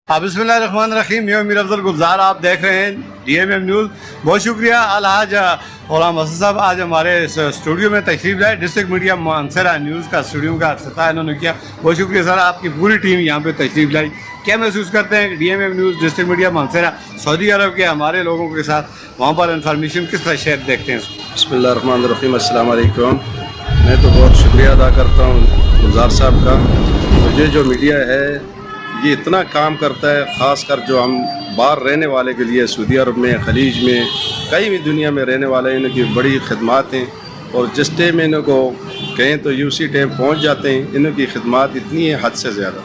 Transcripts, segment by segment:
बिस्मिल्लाहिर्रहमानिर्रहीम। मैं मीर अफजल गुलजार, आप देख रहे हैं DMM न्यूज़। बहुत शुक्रिया अलहाज गुलाम हसन साहब आज हमारे स्टूडियो में तशरीफ़ लाए। डिस्ट्रिक्ट मीडिया मानसरा न्यूज़ का स्टूडियो का अफ्ताह इन्होंने किया। बहुत शुक्रिया सर, आपकी पूरी टीम यहाँ पे तशरीफ़ लाई। क्या महसूस करते हैं DMM न्यूज़ डिस्ट्रिक्ट मीडिया मानसरा सऊदी अरब के हमारे लोगों के साथ वहाँ पर इन्फॉर्मेशन किस तरह शेयर देखते हैं? बिस्मिल्लाहिर्रहमानिर्रहीम, अस्सलाम वालेकुम। मैं तो बहुत शुक्रिया अदा करता हूँ गुलजार साहब का। मुझे जो मीडिया है ये इतना काम करता है, ख़ास कर जो हम बाहर रहने वाले के लिए सऊदी अरब में, खलीज में, कहीं भी दुनिया में रहने वाले इनकी बड़ी खिदमात हैं। और जिस टाइम इनको कहें तो उसी टाइम पहुँच जाते हैं। इनकी खिदमात इतनी है हद से ज़्यादा।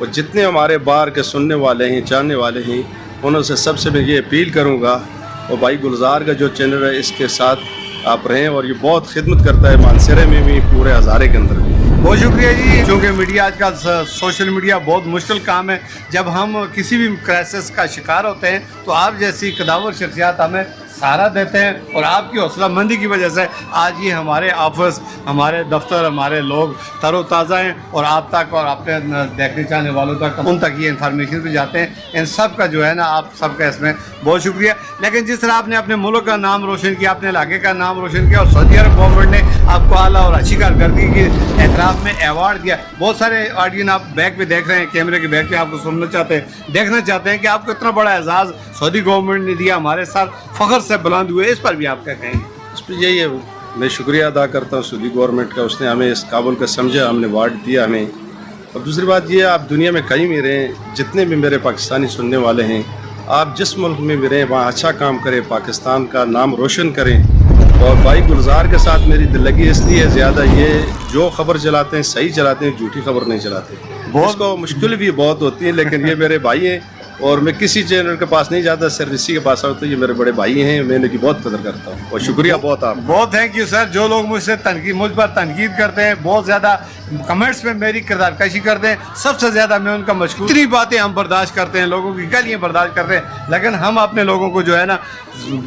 और जितने हमारे बाहर के सुनने वाले हैं, जानने वाले हैं, उनसे सबसे मैं ये अपील करूँगा और भाई गुलजार का जो चैनल है इसके साथ आप रहें। और ये बहुत खिदमत करता है मानसरे में भी, पूरे हज़ारे के अंदर भी। बहुत शुक्रिया जी। चूँकि मीडिया आज का सोशल मीडिया बहुत मुश्किल काम है। जब हम किसी भी क्राइसिस का शिकार होते हैं तो आप जैसी कदावर शख्सियात हमें सहारा देते हैं और आपकी हौसला मंदी की वजह से आज ये हमारे ऑफिस, हमारे दफ्तर, हमारे लोग तरोताज़ा हैं और आप तक और आपके देखने चाहने वालों तक, उन तक ये इन्फॉर्मेशन भी जाते हैं। इन सब का जो है ना, आप सबका इसमें बहुत शुक्रिया। लेकिन जिस तरह आपने अपने मुल्क का नाम रोशन किया, अपने इलाके का नाम रोशन किया और सऊदी अरब गवर्नमेंट ने आपको आला और अच्छी कारकर्दगी के एतराफ़ में अवार्ड दिया। बहुत सारे ऑडियंस आप बैक पे देख रहे हैं, कैमरे के बैक पे आपको सुनना चाहते हैं, देखना चाहते हैं कि आपको इतना बड़ा एजाज़ सऊदी गवर्नमेंट ने दिया, हमारे साथ फ़ख्र से बुलंद हुए। इस पर भी आप क्या कहेंगे? इस पर यही है, मैं शुक्रिया अदा करता हूँ सऊदी गवर्नमेंट का। उसने हमें इस काबुल का समझा, हमने अवार्ड दिया हमें। और दूसरी बात ये, आप दुनिया में कहीं भी रहें, जितने भी मेरे पाकिस्तानी सुनने वाले हैं, आप जिस मुल्क में भी रहें वहाँ अच्छा काम करें, पाकिस्तान का नाम रोशन करें। और भाई गुलजार के साथ मेरी दिल लगी इसलिए ज़्यादा, ये जो खबर चलाते हैं सही चलाते हैं, झूठी खबर नहीं चलाते। उसको मुश्किल भी बहुत होती है, लेकिन ये मेरे भाई हैं और मैं किसी चैनल के पास नहीं जाता, सिर्फ इसी के पास आता। तो ये मेरे बड़े भाई हैं, मैं इनकी बहुत कदर करता हूँ। और शुक्रिया बहुत आप बहुत थैंक यू सर। जो लोग मुझ पर तनकीद करते हैं, बहुत ज़्यादा कमेंट्स में मेरी किरदार कशी करते हैं, सबसे ज़्यादा मैं उनका मशकूर। इतनी बातें हम बर्दाश्त करते हैं, लोगों की गालियाँ बर्दाश्त करते हैं, लेकिन हम अपने लोगों को जो है ना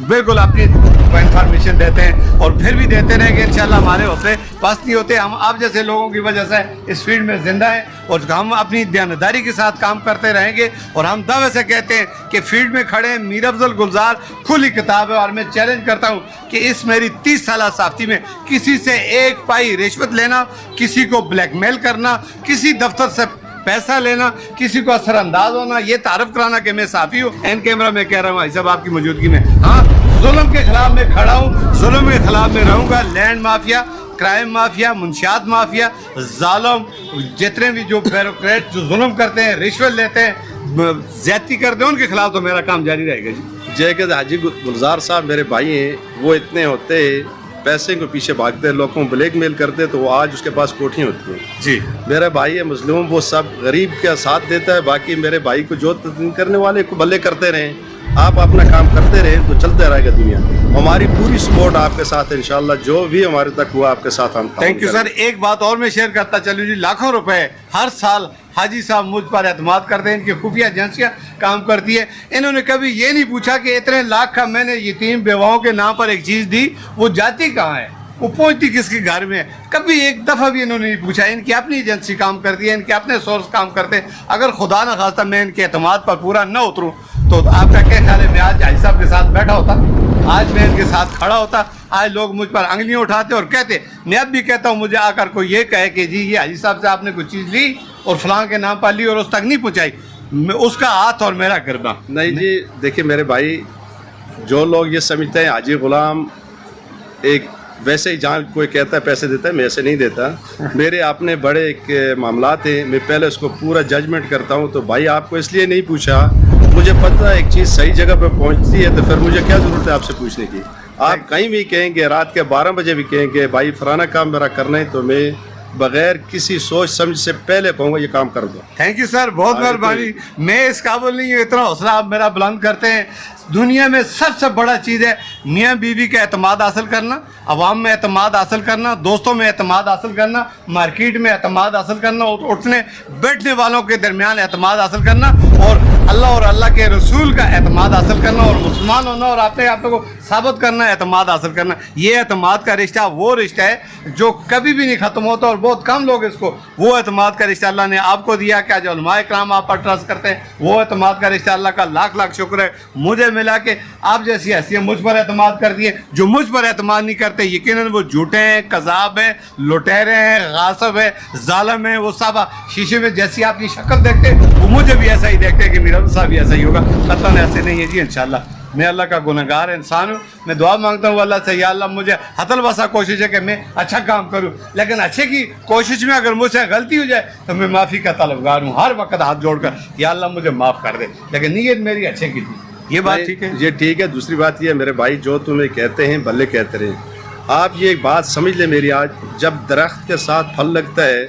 बिल्कुल अपनी इंफॉर्मेशन देते हैं और फिर भी देते रहे कि इंशाल्लाह हमारे हौसले पास नहीं होते। हम आप जैसे लोगों की वजह से इस फील्ड में जिंदा हैं और हम अपनी दयानतदारी के साथ काम करते रहेंगे। और हम दावे से कहते हैं कि फील्ड में खड़े हैं मीर अफजल गुलजार, खुली किताब है। और मैं चैलेंज करता हूँ कि इस मेरी 30 साल साफ़ी में किसी से एक पाई रिश्वत लेना, किसी को ब्लैकमेल करना, किसी दफ्तर से पैसा लेना, किसी को असरअंदाज होना, ये तारफ़ कराना कि मैं साफ़ी हूँ। एन कैमरा में कह रहा हूँ भाई साहब आपकी मौजूदगी में, हाँ, जुल्म के खिलाफ मैं खड़ा हूँ, जुल्म के खिलाफ मैं रहूँगा। लैंड माफिया, क्राइम माफिया, मुंशियात माफिया, जालिम, जितने भी जो ब्यूरोक्रेट जो जुल्म करते हैं, रिश्वत लेते हैं, ज्यादती करते हैं, उनके खिलाफ तो मेरा काम जारी रहेगा जी। जय के हाजी गुलजार साहब मेरे भाई हैं, वो इतने होते हैं, पैसे को पीछे भागते हैं, लोगों को ब्लैकमेल करते, तो वो आज उसके पास कोठियाँ होती हैं जी। मेरा भाई है मुस्लिम, वो सब गरीब का साथ देता है। बाकी मेरे भाई को जो करने वाले को भले करते रहें, आप अपना काम करते रहें तो चलते रहेगा दुनिया। हमारी पूरी सपोर्ट आपके साथ है इंशाल्लाह, जो भी हमारे तक हुआ आपके साथ हम। Thank you sir. एक बात और मैं शेयर करता चलूँ जी, लाखों रुपए हर साल हाजी साहब मुझ पर एतमाद करते हैं। इनकी खुफिया एजेंसियाँ काम करती है। इन्होंने कभी ये नहीं पूछा कि इतने लाख का मैंने यतीम बेवाओं के नाम पर एक चीज़ दी, वो जाती कहाँ है, वो पहुंचती किसके घर में है, कभी एक दफ़ा भी इन्होंने नहीं पूछा। इनकी अपनी एजेंसी काम करती है, इनके अपने सोर्स काम करते हैं। अगर खुदा न खास्ता मैं इनके एतमाद पर पूरा न उतरूँ तो आपका क्या ख्याल है, मैं आज हाजी साहब के साथ बैठा होता, आज मैं इनके साथ खड़ा होता? आज लोग मुझ पर अंगलियां उठाते और कहते, मैं अब भी कहता हूँ, मुझे आकर कोई ये कहे कि जी ये हाजी साहब से आपने कुछ चीज़ ली और फलां के नाम पर ली और उस तक नहीं पहुँचाई, उसका हाथ और मेरा गिरना नहीं जी। देखिए मेरे भाई, जो लोग ये समझते हैं हाजी गुलाम एक वैसे ही जहाँ कोई कहता है पैसे देता है, मैं ऐसे नहीं देता। मेरे अपने बड़े एक मामलात हैं, मैं पहले उसको पूरा जजमेंट करता हूँ। तो भाई आपको इसलिए नहीं पूछा, मुझे पता है एक चीज़ सही जगह पे पहुँचती है, तो फिर मुझे क्या ज़रूरत है आपसे पूछने की। आप कहीं भी कहेंगे, रात के 12 बजे भी कहेंगे भाई फलाना काम मेरा करना है, तो मैं बगैर किसी सोच समझ से पहले कहूँगा ये काम कर दो। थैंक यू सर, बहुत मेहरबानी। मैं इस काबिल नहीं हूँ, इतना हौसला आप मेरा बुलंद करते हैं। दुनिया में सबसे बड़ा चीज़ है मियाँ बीवी का एतमाद हासिल करना, अवाम में एतमाद हासिल करना, दोस्तों में एतमाद हासिल करना, मार्केट में एतमाद हासिल करना, उठने बैठने वालों के दरमियान एतमाद हासिल करना, और अल्लाह और अल्लाह के रसूल का एतमाद हासिल करना, और मुसलमान होना और अपने आप को साबित करना, एतमाद हासिल करना। ये एतमाद का रिश्ता वो रिश्ता है जो कभी भी नहीं ख़त्म होता और बहुत कम लोग इसको, वो एतमाद का रिश्ता अल्लाह ने आपको दिया कि जो उलमाए कराम आप पर ट्रस्ट करते हैं, वो एतमाद का रिश्ता अल्लाह का लाख लाख शुक्र है। मुझे मिला कि आप जैसी हैसियत मुझ पर एतमाद कर दिए। जो मुझ पर एतमाद नहीं करते यकीनन वो झूठे हैं, कज़ाब हैं, लुटेरे हैं, गासिब हैं, जालिम हैं। वो सब शीशे में जैसी आपकी शक्ल देखते वो मुझे भी ऐसा ही देखते हैं कि मेरा साहब भी ऐसा ही होगा। कतन ऐसे नहीं है जी इंशाल्लाह। मैं अल्लाह का गुनहगार इंसान हूँ। मैं दुआ मांगता हूँ अल्लाह से, या अल्लाह मुझे हतल बसा कोशिश है कि मैं अच्छा काम करूँ, लेकिन अच्छे की कोशिश में अगर मुझसे गलती हो जाए तो मैं माफ़ी का तलबगार हूँ हर वक्त हाथ जोड़कर, या अल्लाह मुझे माफ़ कर दे, लेकिन नीयत मेरी अच्छे की थी। ये बात ठीक है? ये ठीक है। दूसरी बात ये मेरे भाई, जो तुम्हें कहते हैं भले कहते रहे, आप ये एक बात समझ ले मेरी, आज जब दरख्त के साथ फल लगता है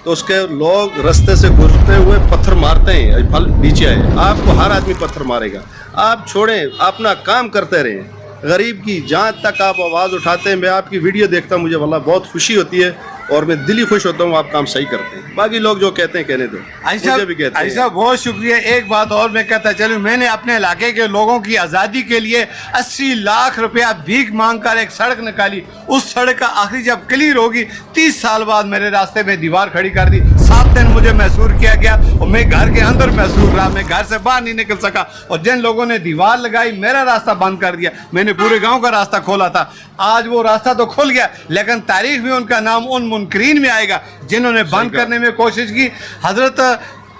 तो उसके लोग रास्ते से गुजरते हुए पत्थर मारते हैं, फल नीचे आए, आपको हर आदमी पत्थर मारेगा। आप छोड़ें, अपना काम करते रहें। गरीब की जहाँ तक आप आवाज़ उठाते हैं, मैं आपकी वीडियो देखता हूँ, मुझे वाला बहुत खुशी होती है और मैं दिली खुश होता हूँ, आप काम सही करते हैं। बाकी लोग जो कहते हैं कहने दो, मुझे भी कहते हैं। ऐसा बहुत शुक्रिया। एक बात और मैं कहता चलूँ, मैंने अपने इलाके के लोगों की आज़ादी के लिए 80 लाख रुपया भीख मांग कर एक सड़क निकाली। उस सड़क का आखिरी जब क्लियर होगी 30 साल बाद मेरे रास्ते में दीवार खड़ी कर दी। 7 दिन मुझे महसूर किया गया और मैं घर के अंदर महसूर रहा, मैं घर से बाहर नहीं निकल सका। और जिन लोगों ने दीवार लगाई मेरा रास्ता बंद कर दिया, मैंने पूरे गाँव का रास्ता खोला था। आज वो रास्ता तो खुल गया, लेकिन तारीख में उनका नाम उन मुनकरीन में आएगा जिन्होंने बंद करने में कोशिश की। हजरत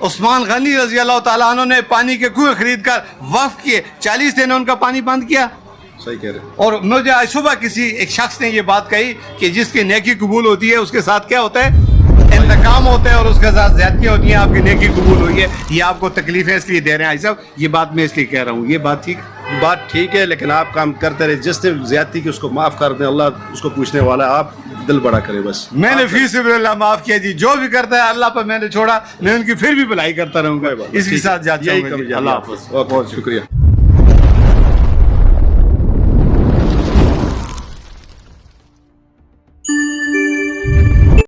उस्मान गनी रजी अल्लाह ताला अन्हु ने पानी के कुएं खरीद कर वक्फ किए, 40 दिन उनका पानी बंद किया। सही कह रहे हैं। और मुझे आज सुबह किसी एक शख्स ने ये बात कही कि जिसकी नेकी कबूल होती है उसके साथ क्या होता है, इंतकाम होता है, और उसके साथ ज्यादतियाँ होती हैं। आपकी नेकी कबूल हुई है, ये आपको तकलीफें इसलिए दे रहे हैं साहब, ये बात मैं इसलिए कह रहा हूँ। ये बात ठीक है, लेकिन आप काम करते रहे। जिसने ज्यादती की उसको माफ़ कर दें, अल्लाह उसको पूछने वाला है, आप दिल बड़ा करे बस। मैंने फी सबिलिल्लाह माफ़ किया जी, जो भी करता है अल्लाह पर मैंने छोड़ा, मैं उनकी फिर भी भलाई करता रहूँगा, इसके साथ जाती हूँ। अल्लाह हाफ़िज़, बहुत शुक्रिया।